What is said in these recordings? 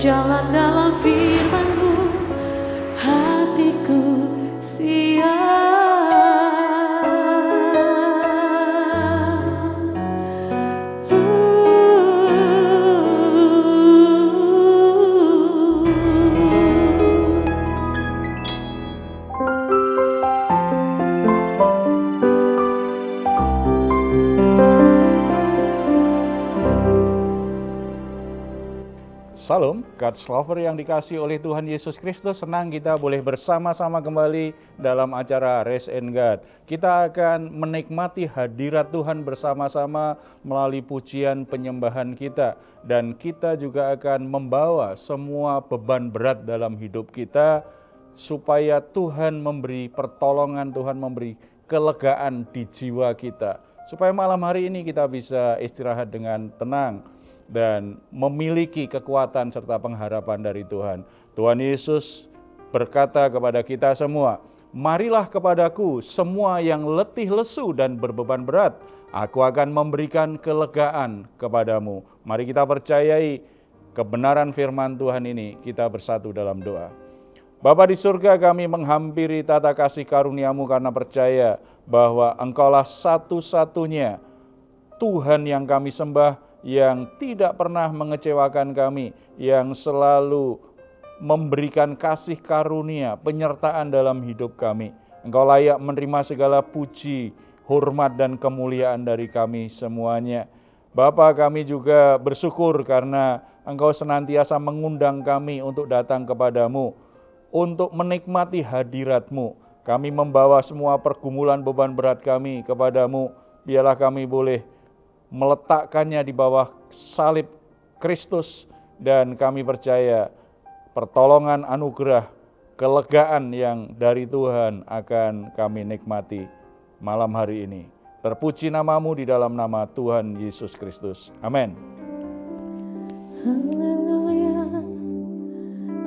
berjalan dalam firman-Mu, hatiku siap. Salam, God's lover yang dikasihi oleh Tuhan Yesus Kristus. Senang kita boleh bersama-sama kembali dalam acara Raise and God. Kita akan menikmati hadirat Tuhan bersama-sama melalui pujian penyembahan kita. Dan kita juga akan membawa semua beban berat dalam hidup kita, supaya Tuhan memberi pertolongan, Tuhan memberi kelegaan di jiwa kita. Supaya malam hari ini kita bisa istirahat dengan tenang dan memiliki kekuatan serta pengharapan dari Tuhan. Tuhan Yesus berkata kepada kita semua, "Marilah kepadaku semua yang letih lesu dan berbeban berat, aku akan memberikan kelegaan kepadamu." Mari kita percayai kebenaran firman Tuhan ini. Kita bersatu dalam doa. Bapa di surga, kami menghampiri tata kasih karunia-Mu karena percaya bahwa Engkaulah satu-satunya Tuhan yang kami sembah, yang tidak pernah mengecewakan kami, yang selalu memberikan kasih karunia, penyertaan dalam hidup kami. Engkau layak menerima segala puji, hormat, dan kemuliaan dari kami semuanya. Bapa, kami juga bersyukur karena Engkau senantiasa mengundang kami untuk datang kepadamu, untuk menikmati hadirat-Mu. Kami membawa semua pergumulan beban berat kami kepadamu. Biarlah kami boleh meletakkannya di bawah salib Kristus, dan kami percaya pertolongan, anugerah, kelegaan yang dari Tuhan akan kami nikmati malam hari ini. Terpuji nama-Mu di dalam nama Tuhan Yesus Kristus. Amin. Haleluya,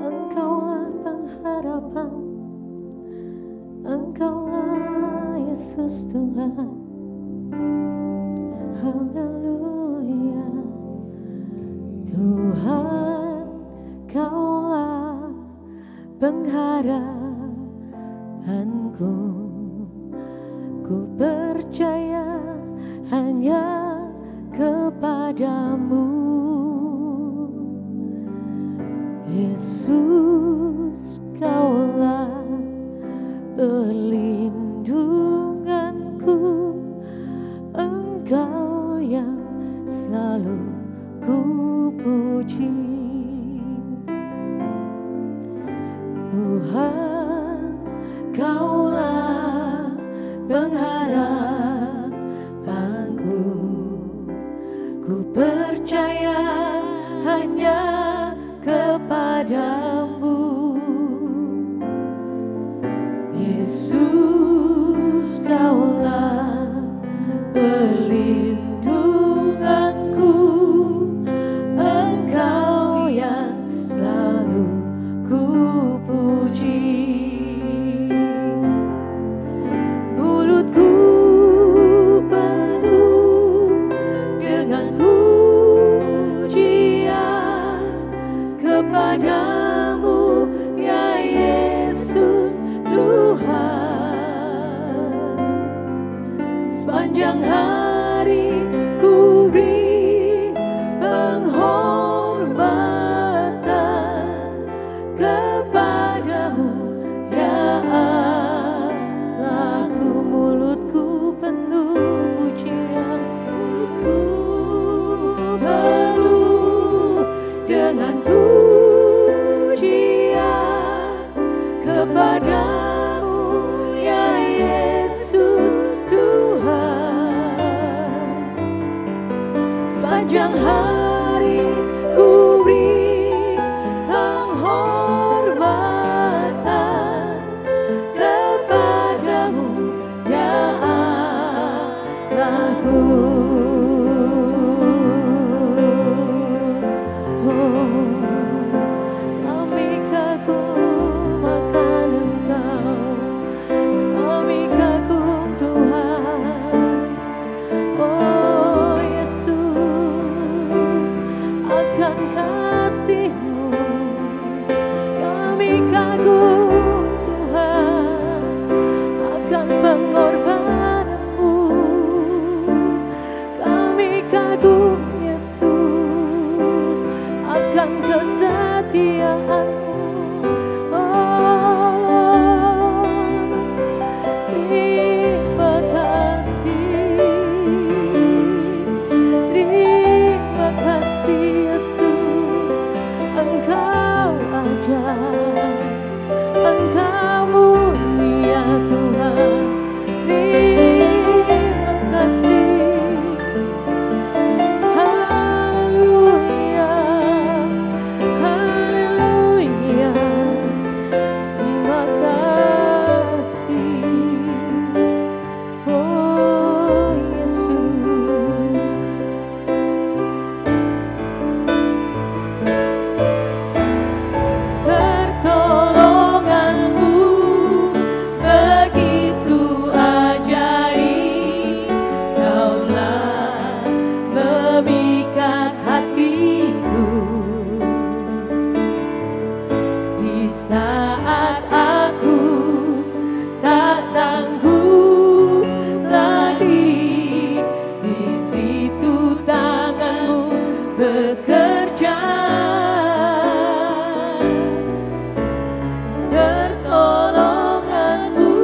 Engkaulah pengharapan, Engkaulah Yesus Tuhan. Haleluya, Tuhan, Kaulah pengharapanku. Ku percaya hanya kepadamu, Yesus. Kaulah perlindunganku, Engkau yang selalu ku puji. Tuhan, Kaulah pengharapanku. Ku percaya hanya kepadamu, Yesus. Kaulah perlindunganku, Engkau yang selalu ku puji. Mulutku penuh dengan pujian kepadamu, ya Yesus Tuhan. Sepanjang hari ku beri penghormatan kepadamu, ya Allahku. Mulutku penuh pujian, mulutku penuh dengan pujian kepadamu, ya Yesus Tuhan. Sepanjang hari ku beri penghormatan kepadamu, ya Allahku. Kami kagum akan Engkau, kami kagum Tuhan. Oh Yesus, kagum Yesus akan kesetiaan-Mu. Oh, terima kasih. Terima kasih Yesus, Engkau ajaib, Engkau mulia Tuhan. Terima kasih. Haleluya, haleluya. Terima kasih. Oh Yesus. Pertolongan-Mu begitu ajaib, Kau telah memikat hatiku. Di saat aku tak sanggup lagi, di situ tangan-Mu bekerja. Pertolongan-Mu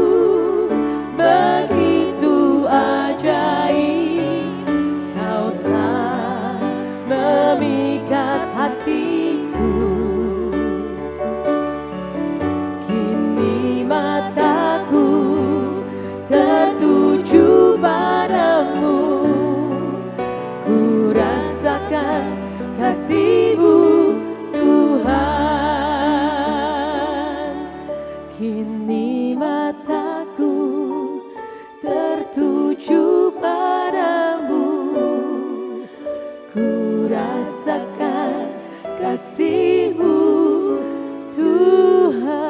begitu ajaib, Kau telah memikat hatiku. Kini mataku tertuju padamu, ku rasakan kasih-Mu Tuhan. Kini mataku tertuju padamu, ku rasakan kasih-Mu Tuhan.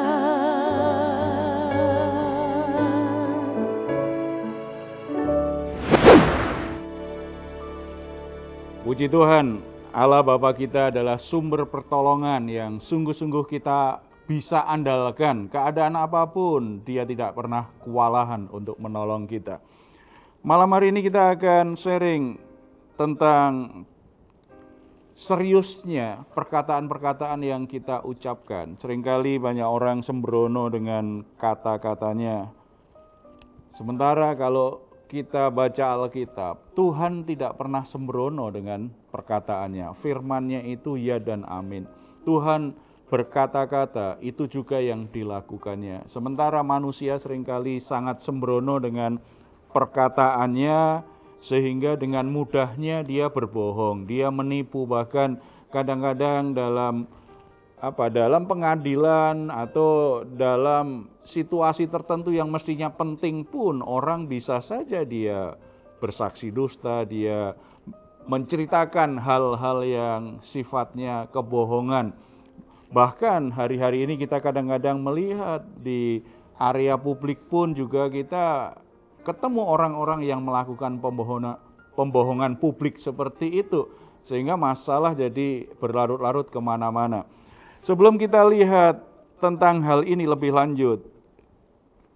Puji Tuhan, Allah Bapa kita adalah sumber pertolongan yang sungguh-sungguh kita bisa andalkan. Keadaan apapun, Dia tidak pernah kewalahan untuk menolong kita. Malam hari ini kita akan sharing tentang seriusnya perkataan-perkataan yang kita ucapkan. Seringkali banyak orang sembrono dengan kata-katanya. Sementara kalau kita baca Alkitab, Tuhan tidak pernah sembrono dengan perkataannya. Firman-Nya itu ya dan amin. Tuhan berkata-kata, itu juga yang dilakukannya. Sementara manusia seringkali sangat sembrono dengan perkataannya, sehingga dengan mudahnya dia berbohong, dia menipu, bahkan kadang-kadang dalam pengadilan atau dalam situasi tertentu yang mestinya penting pun orang bisa saja dia bersaksi dusta, dia menceritakan hal-hal yang sifatnya kebohongan. Bahkan hari-hari ini kita kadang-kadang melihat di area publik pun juga kita ketemu orang-orang yang melakukan pembohongan publik seperti itu, sehingga masalah jadi berlarut-larut kemana-mana. Sebelum kita lihat tentang hal ini lebih lanjut,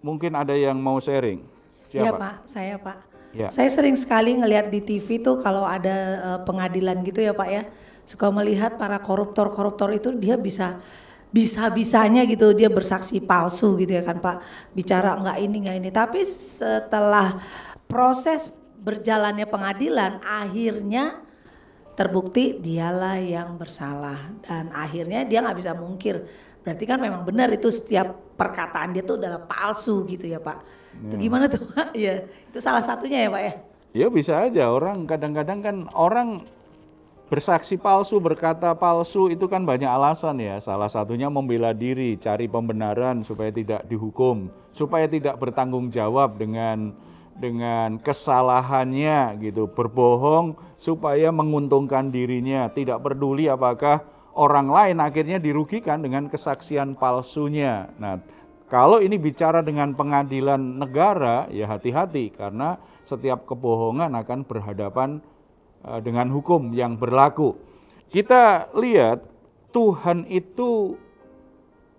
mungkin ada yang mau sharing. Siapa? Iya Pak, saya Pak. Ya. Saya sering sekali ngelihat di TV tuh kalau ada pengadilan gitu ya Pak ya, suka melihat para koruptor itu dia bisa-bisanya gitu dia bersaksi palsu gitu ya kan Pak, bicara nggak ini. Tapi setelah proses berjalannya pengadilan, akhirnya terbukti dialah yang bersalah dan akhirnya dia nggak bisa mungkir. Berarti kan memang benar itu setiap perkataan dia tuh adalah palsu gitu ya Pak. Itu gimana tuh Pak? Ya, itu salah satunya ya Pak ya? Ya bisa aja, orang kadang-kadang kan orang bersaksi palsu, berkata palsu itu kan banyak alasan ya. Salah satunya membela diri, cari pembenaran supaya tidak dihukum, supaya tidak bertanggung jawab dengan kesalahannya gitu, berbohong supaya menguntungkan dirinya, tidak peduli apakah orang lain akhirnya dirugikan dengan kesaksian palsunya. Nah, kalau ini bicara dengan pengadilan negara, ya hati-hati karena setiap kebohongan akan berhadapan dengan hukum yang berlaku. Kita lihat Tuhan itu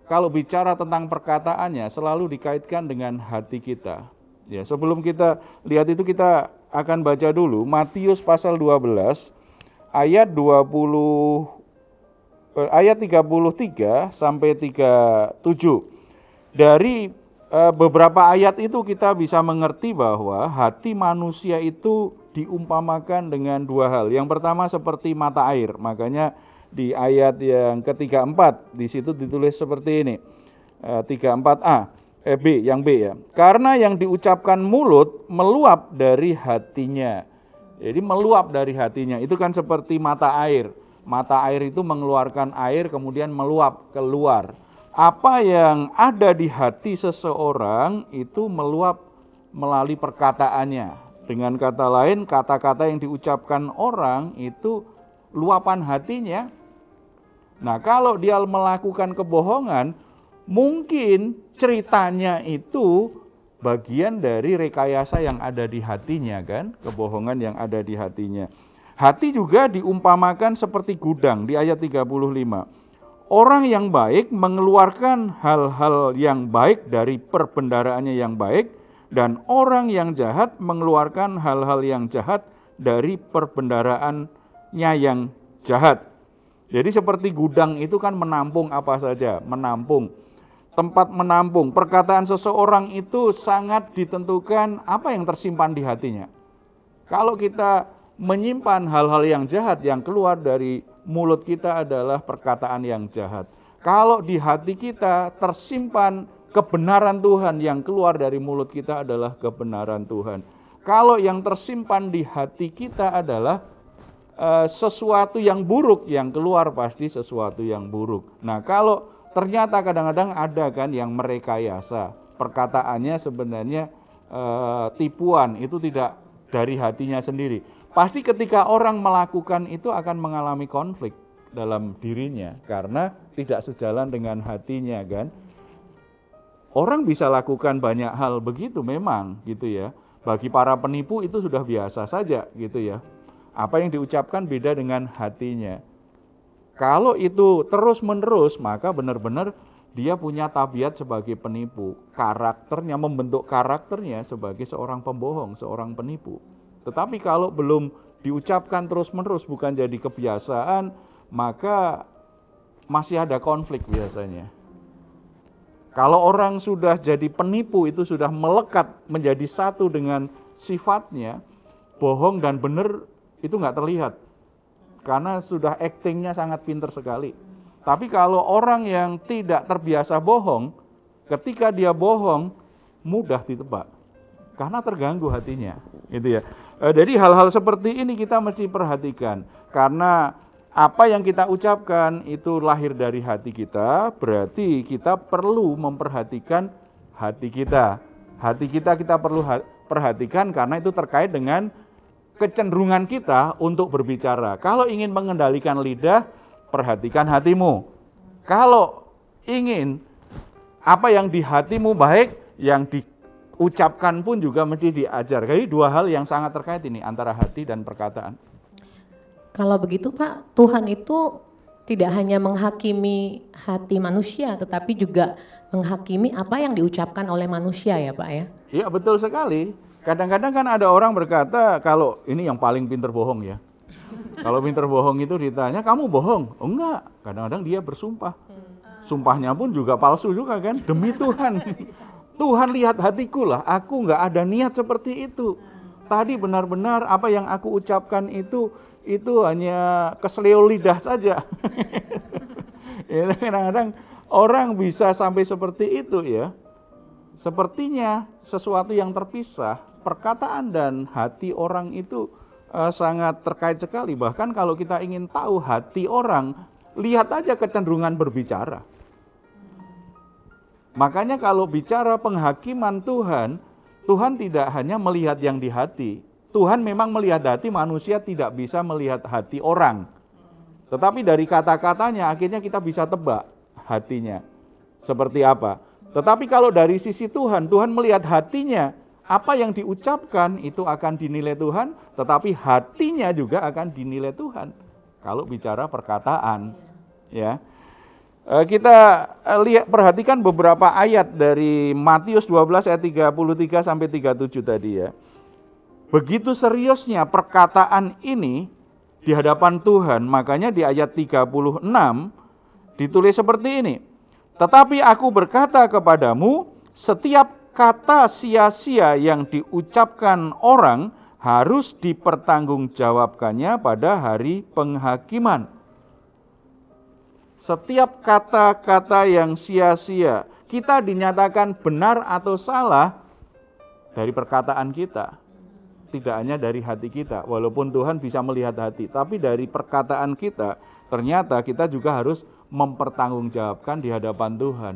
kalau bicara tentang perkataannya selalu dikaitkan dengan hati kita. Ya, sebelum kita lihat itu kita akan baca dulu Matius pasal 12 ayat 33 sampai 37. Dari beberapa ayat itu kita bisa mengerti bahwa hati manusia itu diumpamakan dengan dua hal. Yang pertama seperti mata air. Makanya di ayat yang ke-34 di situ ditulis seperti ini. 34a B ya. Karena yang diucapkan mulut meluap dari hatinya. Jadi meluap dari hatinya itu kan seperti mata air. Mata air itu mengeluarkan air kemudian meluap keluar. Apa yang ada di hati seseorang itu meluap melalui perkataannya. Dengan kata lain, kata-kata yang diucapkan orang itu luapan hatinya. Nah, kalau dia melakukan kebohongan, mungkin ceritanya itu bagian dari rekayasa yang ada di hatinya kan, kebohongan yang ada di hatinya. Hati juga diumpamakan seperti gudang di ayat 35. Orang yang baik mengeluarkan hal-hal yang baik dari perbendaharaannya yang baik, dan orang yang jahat mengeluarkan hal-hal yang jahat dari perbendaharaannya yang jahat. Jadi seperti gudang itu kan menampung apa saja, menampung. Tempat menampung, perkataan seseorang itu sangat ditentukan apa yang tersimpan di hatinya. Kalau kita menyimpan hal-hal yang jahat, yang keluar dari mulut kita adalah perkataan yang jahat. Kalau di hati kita tersimpan kebenaran Tuhan, yang keluar dari mulut kita adalah kebenaran Tuhan. Kalau yang tersimpan di hati kita adalah sesuatu yang buruk, yang keluar pasti sesuatu yang buruk. Nah, kalau ternyata kadang-kadang ada kan yang merekayasa, perkataannya sebenarnya tipuan, itu tidak dari hatinya sendiri. Pasti ketika orang melakukan itu akan mengalami konflik dalam dirinya karena tidak sejalan dengan hatinya kan. Orang bisa lakukan banyak hal begitu memang gitu ya. Bagi para penipu itu sudah biasa saja gitu ya. Apa yang diucapkan beda dengan hatinya. Kalau itu terus-menerus maka benar-benar dia punya tabiat sebagai penipu. Karakternya, membentuk karakternya sebagai seorang pembohong, seorang penipu. Tetapi kalau belum diucapkan terus-menerus bukan jadi kebiasaan, maka masih ada konflik biasanya. Kalau orang sudah jadi penipu itu sudah melekat menjadi satu dengan sifatnya, bohong dan benar itu nggak terlihat. Karena sudah aktingnya sangat pintar sekali. Tapi kalau orang yang tidak terbiasa bohong, ketika dia bohong mudah ditebak. Karena terganggu hatinya, gitu ya. Jadi hal-hal seperti ini kita mesti perhatikan. Karena apa yang kita ucapkan itu lahir dari hati kita, berarti kita perlu memperhatikan hati kita. Hati kita perlu perhatikan karena itu terkait dengan kecenderungan kita untuk berbicara. Kalau ingin mengendalikan lidah, perhatikan hatimu. Kalau ingin apa yang di hatimu baik, yang diucapkan pun juga mesti diajar. Jadi dua hal yang sangat terkait ini antara hati dan perkataan. Kalau begitu Pak, Tuhan itu tidak hanya menghakimi hati manusia, tetapi juga menghakimi apa yang diucapkan oleh manusia ya Pak ya? Iya betul sekali. Kadang-kadang kan ada orang berkata, kalau ini yang paling pinter bohong ya. Kalau pinter bohong itu ditanya, kamu bohong? Oh enggak, kadang-kadang dia bersumpah. Sumpahnya pun juga palsu juga kan, demi Tuhan. Tuhan lihat hatiku lah, aku enggak ada niat seperti itu. Tadi benar-benar apa yang aku ucapkan itu hanya keseleo lidah saja. Ya, kadang-kadang orang bisa sampai seperti itu ya. Sepertinya sesuatu yang terpisah, perkataan dan hati orang itu sangat terkait sekali. Bahkan kalau kita ingin tahu hati orang, lihat aja kecenderungan berbicara. Makanya kalau bicara penghakiman Tuhan, Tuhan tidak hanya melihat yang di hati. Tuhan memang melihat hati, manusia tidak bisa melihat hati orang. Tetapi dari kata-katanya akhirnya kita bisa tebak hatinya seperti apa. Tetapi kalau dari sisi Tuhan, Tuhan melihat hatinya, apa yang diucapkan itu akan dinilai Tuhan, tetapi hatinya juga akan dinilai Tuhan. Kalau bicara perkataan, ya. Kita perhatikan beberapa ayat dari Matius 12 ayat 33 sampai 37 tadi ya. Begitu seriusnya perkataan ini di hadapan Tuhan, makanya di ayat 36 ditulis seperti ini. Tetapi aku berkata kepadamu, setiap kata sia-sia yang diucapkan orang harus dipertanggungjawabkannya pada hari penghakiman. Setiap kata-kata yang sia-sia, kita dinyatakan benar atau salah dari perkataan kita. Tidak hanya dari hati kita, walaupun Tuhan bisa melihat hati, tapi dari perkataan kita, ternyata kita juga harus mempertanggungjawabkan di hadapan Tuhan.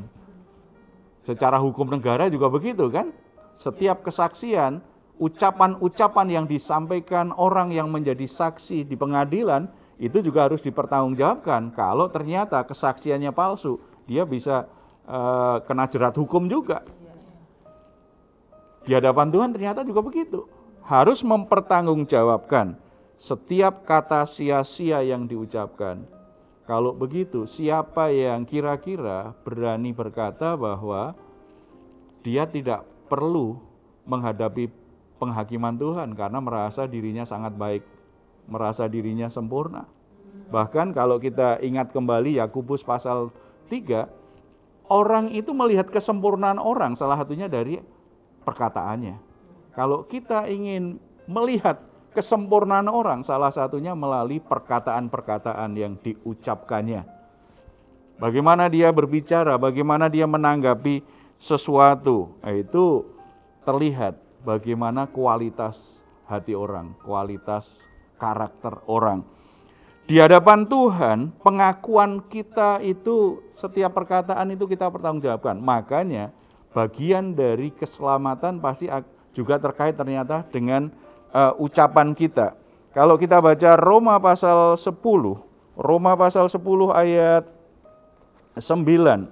Secara hukum negara juga begitu kan? Setiap kesaksian, ucapan-ucapan yang disampaikan orang yang menjadi saksi di pengadilan, itu juga harus dipertanggungjawabkan. Kalau ternyata kesaksiannya palsu, dia bisa kena jerat hukum juga. Di hadapan Tuhan ternyata juga begitu. Harus mempertanggungjawabkan setiap kata sia-sia yang diucapkan. Kalau begitu, siapa yang kira-kira berani berkata bahwa dia tidak perlu menghadapi penghakiman Tuhan karena merasa dirinya sangat baik, merasa dirinya sempurna. Bahkan kalau kita ingat kembali Yakobus pasal 3, orang itu melihat kesempurnaan orang salah satunya dari perkataannya. Kalau kita ingin melihat kesempurnaan orang, salah satunya melalui perkataan-perkataan yang diucapkannya. Bagaimana dia berbicara, bagaimana dia menanggapi sesuatu, itu terlihat bagaimana kualitas hati orang, kualitas karakter orang. Di hadapan Tuhan, pengakuan kita itu, setiap perkataan itu kita pertanggungjawabkan. Makanya bagian dari keselamatan pasti juga terkait ternyata dengan ucapan kita. Kalau kita baca Roma pasal 10 ayat 9,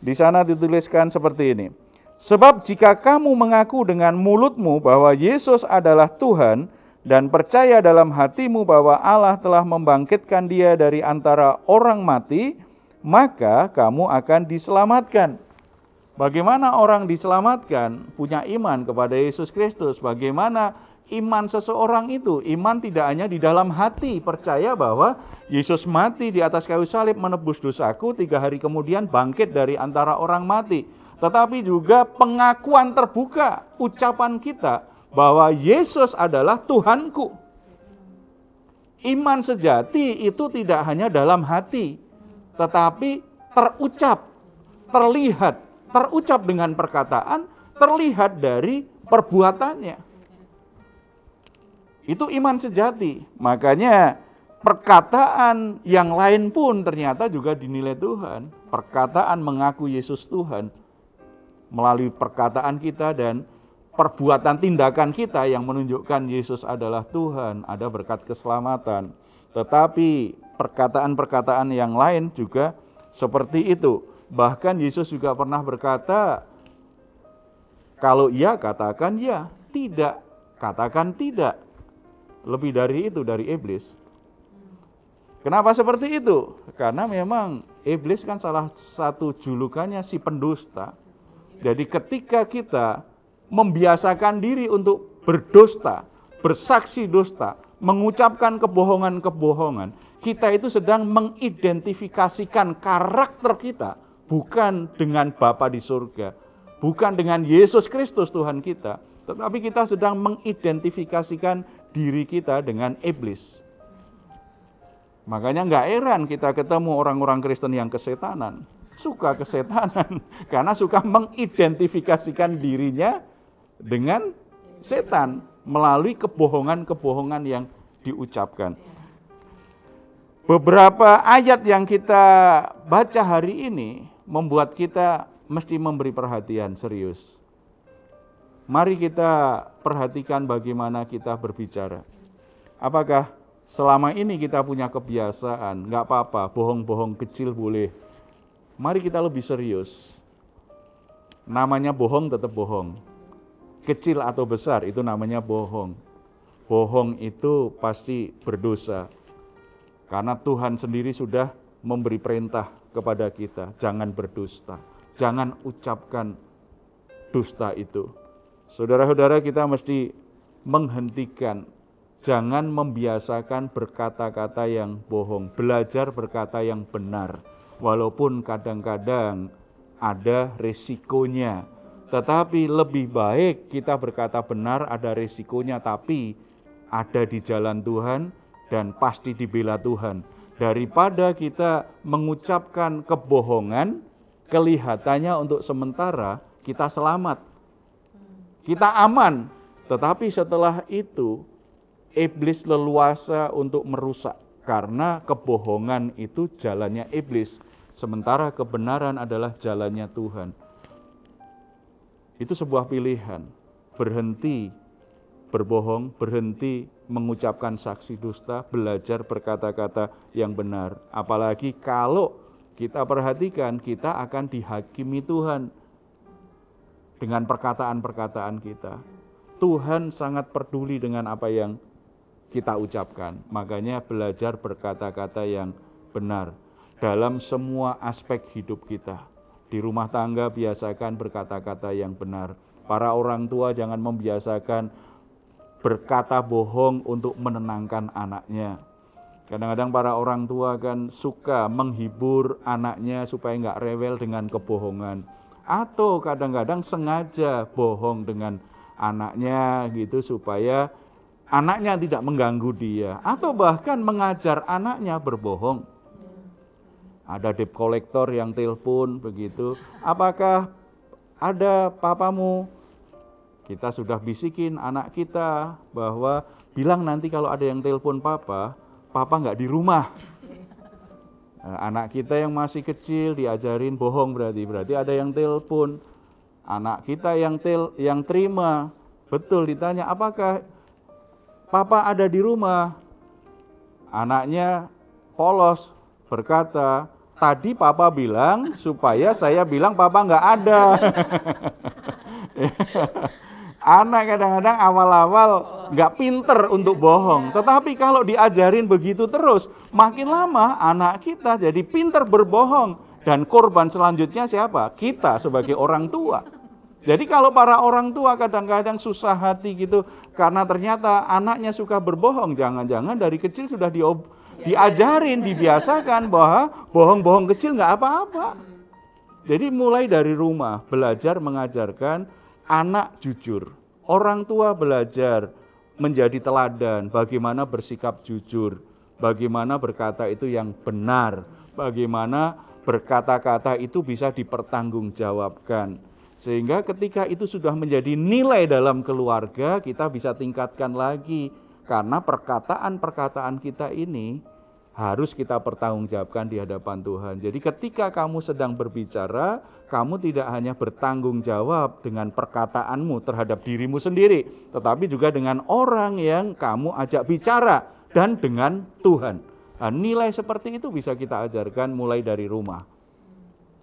di sana dituliskan seperti ini. Sebab jika kamu mengaku dengan mulutmu bahwa Yesus adalah Tuhan dan percaya dalam hatimu bahwa Allah telah membangkitkan dia dari antara orang mati, maka kamu akan diselamatkan. Bagaimana orang diselamatkan? Punya iman kepada Yesus Kristus. Bagaimana iman seseorang itu? Iman tidak hanya di dalam hati, percaya bahwa Yesus mati di atas kayu salib menebus dosaku, 3 hari kemudian bangkit dari antara orang mati. Tetapi juga pengakuan terbuka, ucapan kita bahwa Yesus adalah Tuhanku. Iman sejati itu tidak hanya dalam hati, tetapi terucap, terlihat. Terucap dengan perkataan, terlihat dari perbuatannya. Itu iman sejati. Makanya perkataan yang lain pun ternyata juga dinilai Tuhan. Perkataan mengaku Yesus Tuhan melalui perkataan kita dan perbuatan tindakan kita yang menunjukkan Yesus adalah Tuhan, ada berkat keselamatan. Tetapi perkataan-perkataan yang lain juga seperti itu. Bahkan Yesus juga pernah berkata, kalau iya katakan ya, tidak katakan tidak. Lebih dari itu, dari iblis. Kenapa seperti itu? Karena memang iblis kan salah satu julukannya si pendusta. Jadi ketika kita membiasakan diri untuk berdusta, bersaksi dusta, mengucapkan kebohongan-kebohongan, kita itu sedang mengidentifikasikan karakter kita, bukan dengan Bapa di surga, bukan dengan Yesus Kristus Tuhan kita, tetapi kita sedang mengidentifikasikan diri kita dengan iblis. Makanya nggak heran kita ketemu orang-orang Kristen yang kesetanan, suka kesetanan, karena suka mengidentifikasikan dirinya dengan setan melalui kebohongan-kebohongan yang diucapkan. Beberapa ayat yang kita baca hari ini membuat kita mesti memberi perhatian serius. Mari kita perhatikan bagaimana kita berbicara. Apakah selama ini kita punya kebiasaan, nggak apa-apa, bohong-bohong kecil boleh. Mari kita lebih serius. Namanya bohong tetap bohong. Kecil atau besar itu namanya bohong. Bohong itu pasti berdosa. Karena Tuhan sendiri sudah memberi perintah kepada kita, jangan berdusta, jangan ucapkan dusta itu. Saudara-saudara, kita mesti menghentikan, jangan membiasakan berkata-kata yang bohong, belajar berkata yang benar, walaupun kadang-kadang ada resikonya. Tetapi lebih baik kita berkata benar, ada resikonya, tapi ada di jalan Tuhan dan pasti dibela Tuhan, daripada kita mengucapkan kebohongan, kelihatannya untuk sementara kita selamat, kita aman, tetapi setelah itu iblis leluasa untuk merusak, karena kebohongan itu jalannya iblis, sementara kebenaran adalah jalannya Tuhan. Itu sebuah pilihan, berhenti berbohong, berhenti mengucapkan saksi dusta, belajar berkata-kata yang benar. Apalagi kalau kita perhatikan, kita akan dihakimi Tuhan dengan perkataan-perkataan kita. Tuhan sangat peduli dengan apa yang kita ucapkan. Makanya belajar berkata-kata yang benar dalam semua aspek hidup kita. Di rumah tangga biasakan berkata-kata yang benar. Para orang tua jangan membiasakan berkata bohong untuk menenangkan anaknya. Kadang-kadang para orang tua kan suka menghibur anaknya supaya nggak rewel dengan kebohongan. Atau kadang-kadang sengaja bohong dengan anaknya gitu supaya anaknya tidak mengganggu dia. Atau bahkan mengajar anaknya berbohong. Ada debt collector yang telepon begitu, apakah ada papamu? Kita sudah bisikin anak kita bahwa bilang nanti kalau ada yang telepon papa nggak di rumah. Anak kita yang masih kecil diajarin bohong, berarti ada yang telepon. Anak kita yang terima, betul, ditanya apakah papa ada di rumah? Anaknya polos berkata, tadi papa bilang supaya saya bilang papa nggak ada. Anak kadang-kadang awal-awal nggak pinter untuk bohong, tetapi kalau diajarin begitu terus, makin lama anak kita jadi pinter berbohong, dan korban selanjutnya siapa? Kita sebagai orang tua. Jadi kalau para orang tua kadang-kadang susah hati gitu, karena ternyata anaknya suka berbohong, jangan-jangan dari kecil sudah diajarin, dibiasakan bahwa bohong-bohong kecil nggak apa-apa. Jadi mulai dari rumah belajar mengajarkan anak jujur. Orang tua belajar menjadi teladan, bagaimana bersikap jujur, bagaimana berkata itu yang benar, bagaimana berkata-kata itu bisa dipertanggungjawabkan. Sehingga ketika itu sudah menjadi nilai dalam keluarga, kita bisa tingkatkan lagi. Karena perkataan-perkataan kita ini harus kita pertanggungjawabkan di hadapan Tuhan. Jadi ketika kamu sedang berbicara, kamu tidak hanya bertanggung jawab dengan perkataanmu terhadap dirimu sendiri, tetapi juga dengan orang yang kamu ajak bicara dan dengan Tuhan. Nah, nilai seperti itu bisa kita ajarkan mulai dari rumah.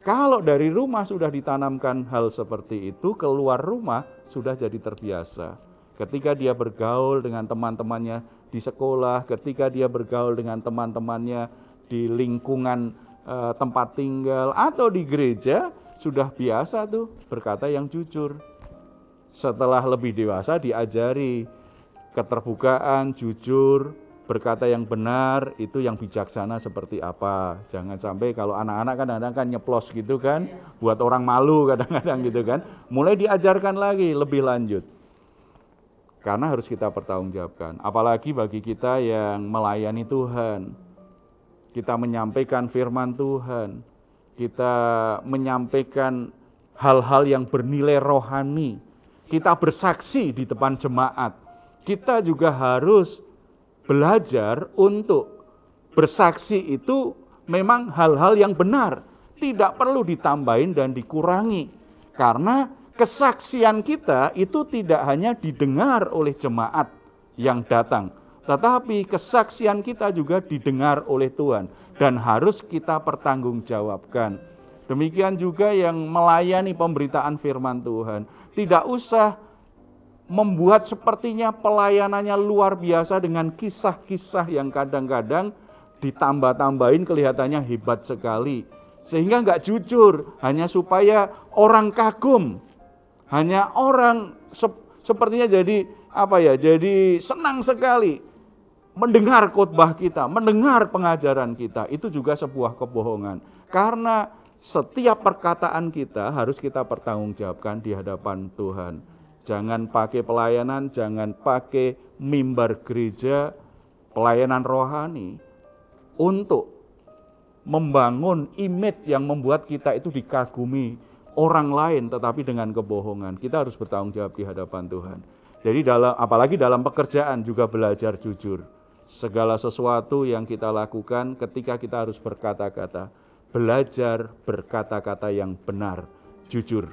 Kalau dari rumah sudah ditanamkan hal seperti itu, keluar rumah sudah jadi terbiasa. Ketika dia bergaul dengan teman-temannya di sekolah, ketika dia bergaul dengan teman-temannya di lingkungan tempat tinggal atau di gereja, sudah biasa tuh berkata yang jujur. Setelah lebih dewasa diajari keterbukaan, jujur, berkata yang benar, itu yang bijaksana seperti apa. Jangan sampai kalau anak-anak kadang-kadang kan nyeplos gitu kan, buat orang malu kadang-kadang gitu kan. Mulai diajarkan lagi lebih lanjut. Karena harus kita pertanggungjawabkan. Apalagi bagi kita yang melayani Tuhan. Kita menyampaikan firman Tuhan. Kita menyampaikan hal-hal yang bernilai rohani. Kita bersaksi di depan jemaat. Kita juga harus belajar untuk bersaksi itu memang hal-hal yang benar, tidak perlu ditambahin dan dikurangi. Karena kesaksian kita itu tidak hanya didengar oleh jemaat yang datang, tetapi kesaksian kita juga didengar oleh Tuhan dan harus kita pertanggungjawabkan. Demikian juga yang melayani pemberitaan firman Tuhan, tidak usah membuat sepertinya pelayanannya luar biasa dengan kisah-kisah yang kadang-kadang ditambah-tambahin kelihatannya hebat sekali. Sehingga nggak jujur, hanya supaya orang kagum. Hanya orang sepertinya jadi jadi senang sekali mendengar khotbah kita, mendengar pengajaran kita. Itu juga sebuah kebohongan. Karena setiap perkataan kita harus kita pertanggungjawabkan di hadapan Tuhan. Jangan pakai pelayanan, jangan pakai mimbar gereja, pelayanan rohani untuk membangun image yang membuat kita itu dikagumi orang lain, tetapi dengan kebohongan. Kita harus bertanggung jawab di hadapan Tuhan. Jadi apalagi dalam pekerjaan juga belajar jujur. Segala sesuatu yang kita lakukan ketika kita harus berkata-kata, belajar berkata-kata yang benar, jujur,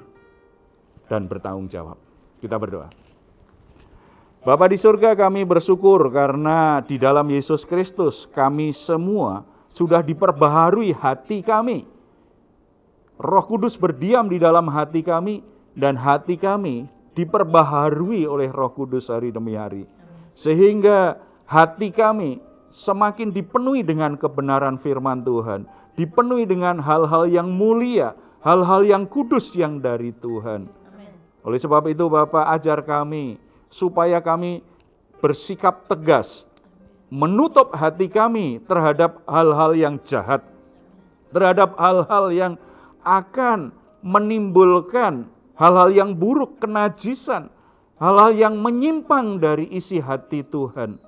dan bertanggung jawab. Kita berdoa. Bapa di surga, kami bersyukur karena di dalam Yesus Kristus kami semua sudah diperbaharui hati kami. Roh Kudus berdiam di dalam hati kami dan hati kami diperbaharui oleh Roh Kudus hari demi hari. Sehingga hati kami semakin dipenuhi dengan kebenaran firman Tuhan, dipenuhi dengan hal-hal yang mulia, hal-hal yang kudus yang dari Tuhan. Oleh sebab itu Bapa, ajar kami supaya kami bersikap tegas, menutup hati kami terhadap hal-hal yang jahat, terhadap hal-hal yang akan menimbulkan hal-hal yang buruk, kenajisan, hal-hal yang menyimpang dari isi hati Tuhan.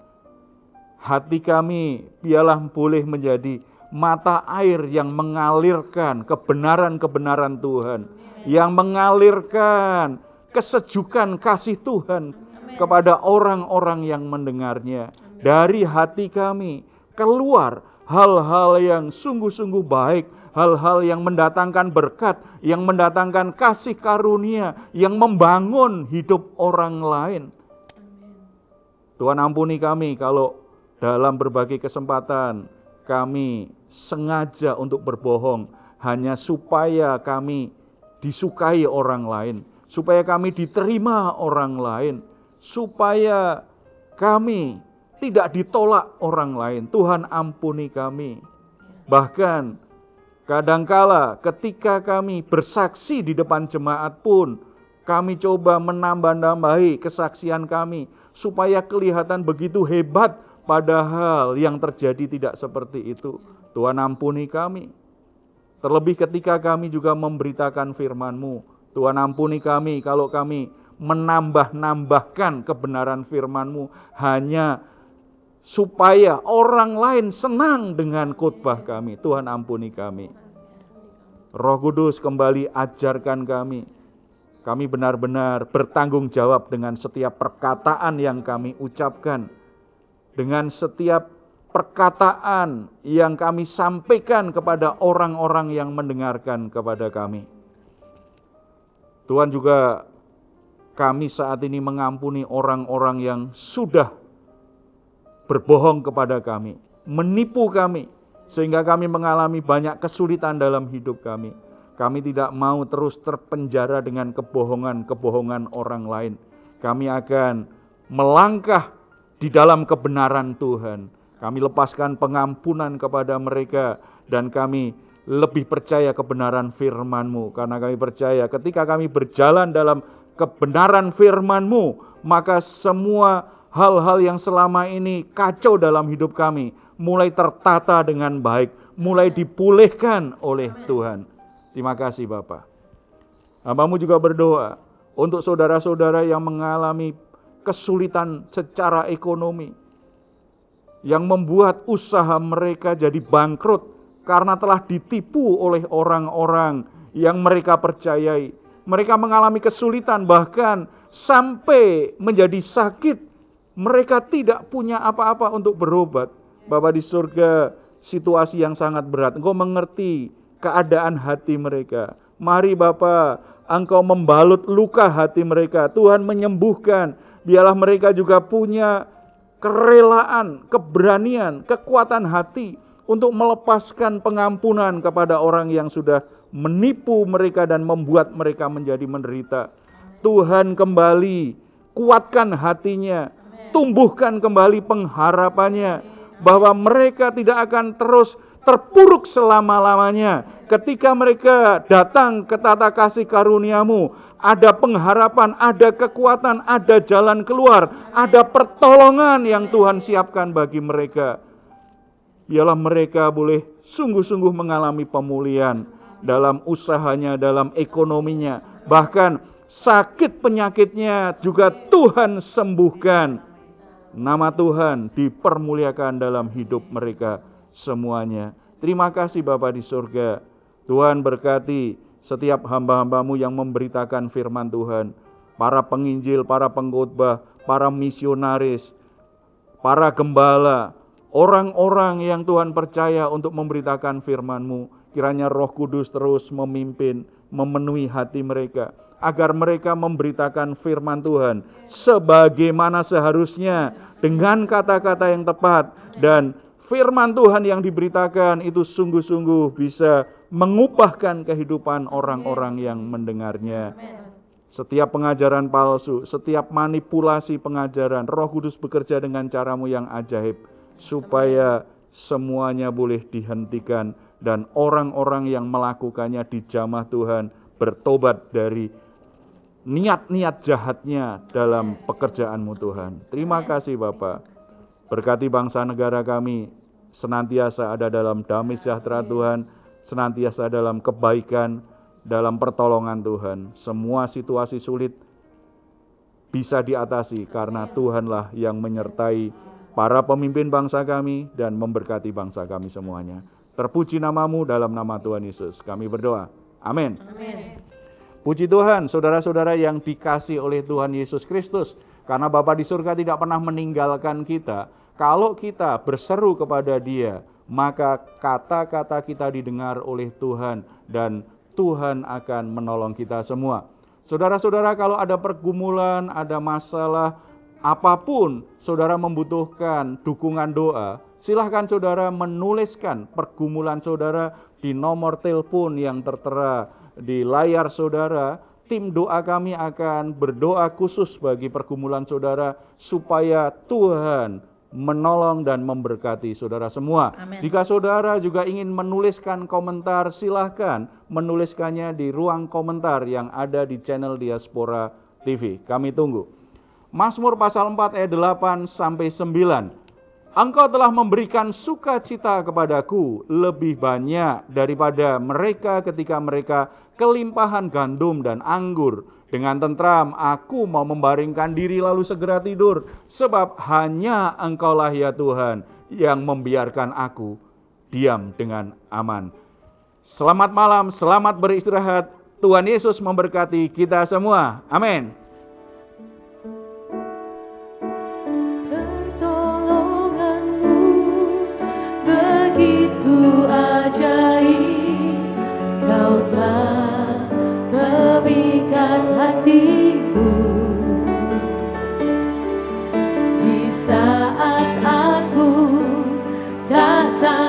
Hati kami biarlah boleh menjadi mata air yang mengalirkan kebenaran-kebenaran Tuhan, yang mengalirkan kesejukan kasih Tuhan kepada orang-orang yang mendengarnya. Dari hati kami keluar hal-hal yang sungguh-sungguh baik, hal-hal yang mendatangkan berkat, yang mendatangkan kasih karunia, yang membangun hidup orang lain. Tuhan ampuni kami kalau dalam berbagai kesempatan kami sengaja untuk berbohong hanya supaya kami disukai orang lain, supaya kami diterima orang lain, supaya kami tidak ditolak orang lain. Tuhan ampuni kami. Bahkan kadangkala ketika kami bersaksi di depan jemaat pun, kami coba menambah-nambahi kesaksian kami supaya kelihatan begitu hebat, padahal yang terjadi tidak seperti itu. Tuhan ampuni kami. Terlebih ketika kami juga memberitakan firman-Mu. Tuhan ampuni kami kalau kami menambah-nambahkan kebenaran firman-Mu hanya supaya orang lain senang dengan khotbah kami. Tuhan ampuni kami. Roh Kudus kembali ajarkan kami. Kami benar-benar bertanggung jawab dengan setiap perkataan yang kami ucapkan. Dengan setiap perkataan yang kami sampaikan kepada orang-orang yang mendengarkan kepada kami. Tuhan juga kami saat ini mengampuni orang-orang yang sudah berbohong kepada kami, menipu kami, sehingga kami mengalami banyak kesulitan dalam hidup kami. Kami tidak mau terus terpenjara dengan kebohongan-kebohongan orang lain. Kami akan melangkah di dalam kebenaran Tuhan. Kami lepaskan pengampunan kepada mereka dan kami lebih percaya kebenaran firman-Mu. Karena kami percaya ketika kami berjalan dalam kebenaran firman-Mu, maka semua hal-hal yang selama ini kacau dalam hidup kami mulai tertata dengan baik, mulai dipulihkan oleh Tuhan. Terima kasih Bapa. Hamba-Mu juga berdoa untuk saudara-saudara yang mengalami kesulitan secara ekonomi, yang membuat usaha mereka jadi bangkrut karena telah ditipu oleh orang-orang yang mereka percayai. Mereka mengalami kesulitan bahkan sampai menjadi sakit. Mereka tidak punya apa-apa untuk berobat. Bapa di surga, situasi yang sangat berat. Engkau mengerti keadaan hati mereka. Mari Bapa, Engkau membalut luka hati mereka. Tuhan menyembuhkan. Biarlah mereka juga punya kerelaan, keberanian, kekuatan hati untuk melepaskan pengampunan kepada orang yang sudah menipu mereka dan membuat mereka menjadi menderita. Tuhan kembali kuatkan hatinya, tumbuhkan kembali pengharapannya bahwa mereka tidak akan terus terpuruk selama-lamanya ketika mereka datang ke tata kasih karunia-Mu, ada pengharapan, ada kekuatan, ada jalan keluar, ada pertolongan yang Tuhan siapkan bagi mereka. Biarlah mereka boleh sungguh-sungguh mengalami pemulihan dalam usahanya, dalam ekonominya, bahkan sakit penyakitnya juga Tuhan sembuhkan. Nama Tuhan dipermuliakan dalam hidup mereka semuanya. Terima kasih Bapa di surga. Tuhan berkati setiap hamba-hamba-Mu yang memberitakan firman Tuhan, para penginjil, para pengkhotbah, para misionaris, para gembala, orang-orang yang Tuhan percaya untuk memberitakan firman-Mu. Kiranya Roh Kudus terus memimpin, memenuhi hati mereka, agar mereka memberitakan firman Tuhan sebagaimana seharusnya, dengan kata-kata yang tepat, dan firman Tuhan yang diberitakan itu sungguh-sungguh bisa mengubahkan kehidupan orang-orang yang mendengarnya. Setiap pengajaran palsu, setiap manipulasi pengajaran, Roh Kudus bekerja dengan cara-Mu yang ajaib, supaya semuanya boleh dihentikan, dan orang-orang yang melakukannya dijamah Tuhan bertobat dari niat-niat jahatnya dalam pekerjaan-Mu Tuhan. Terima kasih Bapa. Berkati bangsa negara kami senantiasa ada dalam damai sejahtera Tuhan, senantiasa dalam kebaikan, dalam pertolongan Tuhan. Semua situasi sulit bisa diatasi karena Tuhanlah yang menyertai para pemimpin bangsa kami dan memberkati bangsa kami semuanya. Terpuji nama-Mu dalam nama Tuhan Yesus. Kami berdoa. Amin. Puji Tuhan, saudara-saudara yang dikasih oleh Tuhan Yesus Kristus. Karena Bapa di surga tidak pernah meninggalkan kita. Kalau kita berseru kepada Dia, maka kata-kata kita didengar oleh Tuhan, dan Tuhan akan menolong kita semua. Saudara-saudara, kalau ada pergumulan, ada masalah, apapun saudara membutuhkan dukungan doa, silahkan saudara menuliskan pergumulan saudara di nomor telepon yang tertera di layar saudara. Tim doa kami akan berdoa khusus bagi pergumulan saudara, supaya Tuhan menolong dan memberkati saudara semua. Amen. Jika saudara juga ingin menuliskan komentar, silahkan menuliskannya di ruang komentar yang ada di channel Diaspora TV. Kami tunggu. Mazmur pasal 4 ayat 8 sampai 9. Engkau telah memberikan sukacita kepadaku lebih banyak daripada mereka ketika mereka kelimpahan gandum dan anggur. Dengan tentram aku mau membaringkan diri lalu segera tidur, sebab hanya Engkaulah ya Tuhan yang membiarkan aku diam dengan aman. Selamat malam, selamat beristirahat. Tuhan Yesus memberkati kita semua. Amin. Begitu ajaib, Kau telah memikat hatiku. Di saat aku tak sanggup